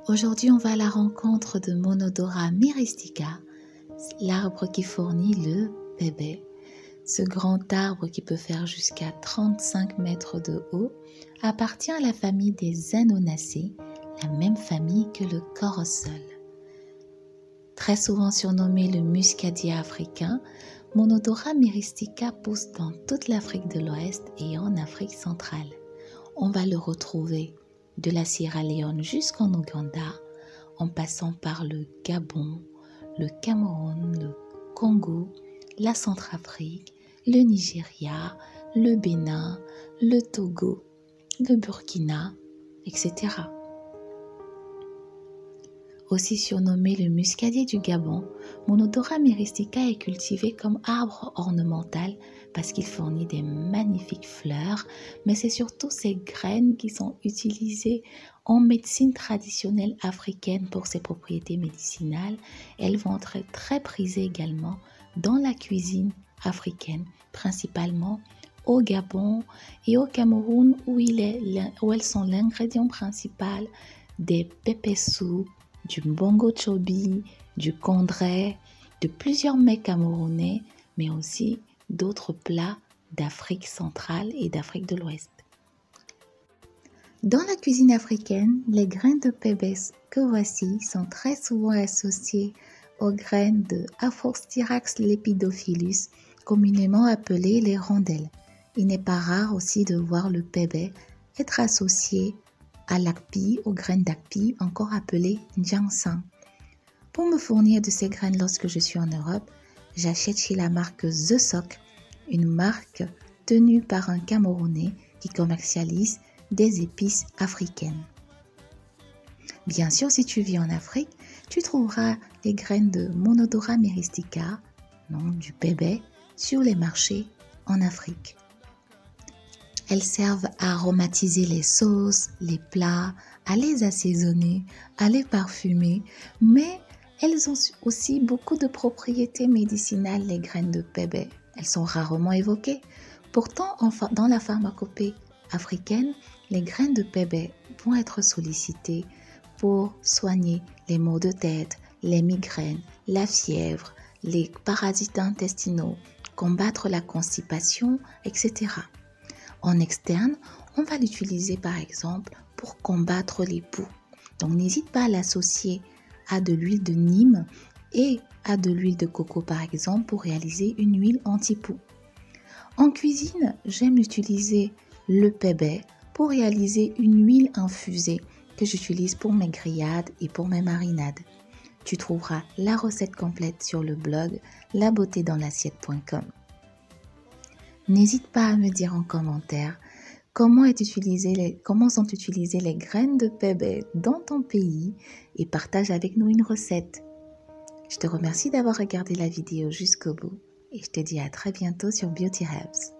Aujourd'hui, on va à la rencontre de Monodora myristica, l'arbre qui fournit le pébé. Ce grand arbre qui peut faire jusqu'à 35 mètres de haut appartient à la famille des Anonacées, la même famille que le corosol. Très souvent surnommé le muscadier africain, Monodora myristica pousse dans toute l'Afrique de l'Ouest et en Afrique centrale. On va le retrouver de la Sierra Leone jusqu'en Ouganda, en passant par le Gabon, le Cameroun, le Congo, la Centrafrique, le Nigeria, le Bénin, le Togo, le Burkina, etc. Aussi surnommé le muscadier du Gabon, Monodora myristica est cultivé comme arbre ornemental parce qu'il fournit des magnifiques fleurs, mais c'est surtout ses graines qui sont utilisées en médecine traditionnelle africaine pour ses propriétés médicinales. Elles vont être très prisées également dans la cuisine africaine, principalement au Gabon et au Cameroun où elles sont l'ingrédient principal des pépé soup, du bongo chobi, du kondré, de plusieurs mets camerounais, mais aussi d'autres plats d'Afrique centrale et d'Afrique de l'Ouest. Dans la cuisine africaine, les graines de pébé que voici sont très souvent associées aux graines de Aphostyrax lepidophilus, communément appelées les rondelles. Il n'est pas rare aussi de voir le pébé être associé à l'akpi, aux graines d'akpi, encore appelées ginseng. Pour me fournir de ces graines lorsque je suis en Europe, j'achète chez la marque The Sock, une marque tenue par un Camerounais qui commercialise des épices africaines. Bien sûr, si tu vis en Afrique, tu trouveras les graines de Monodora myristica, du pébé, sur les marchés en Afrique. Elles servent à aromatiser les sauces, les plats, à les assaisonner, à les parfumer, mais elles ont aussi beaucoup de propriétés médicinales, les graines de pébé. Elles sont rarement évoquées. Pourtant, dans la pharmacopée africaine, les graines de pébé vont être sollicitées pour soigner les maux de tête, les migraines, la fièvre, les parasites intestinaux, combattre la constipation, etc. En externe, on va l'utiliser par exemple pour combattre les poux. Donc n'hésite pas à l'associer à de l'huile de Nîmes et à de l'huile de coco par exemple pour réaliser une huile anti-poux. En cuisine, j'aime utiliser le pébé pour réaliser une huile infusée que j'utilise pour mes grillades et pour mes marinades. Tu trouveras la recette complète sur le blog labeautédanslassiette.com. N'hésite pas à me dire en commentaire comment sont utilisées les graines de pébé dans ton pays et partage avec nous une recette. Je te remercie d'avoir regardé la vidéo jusqu'au bout et je te dis à très bientôt sur Beauty Herbs.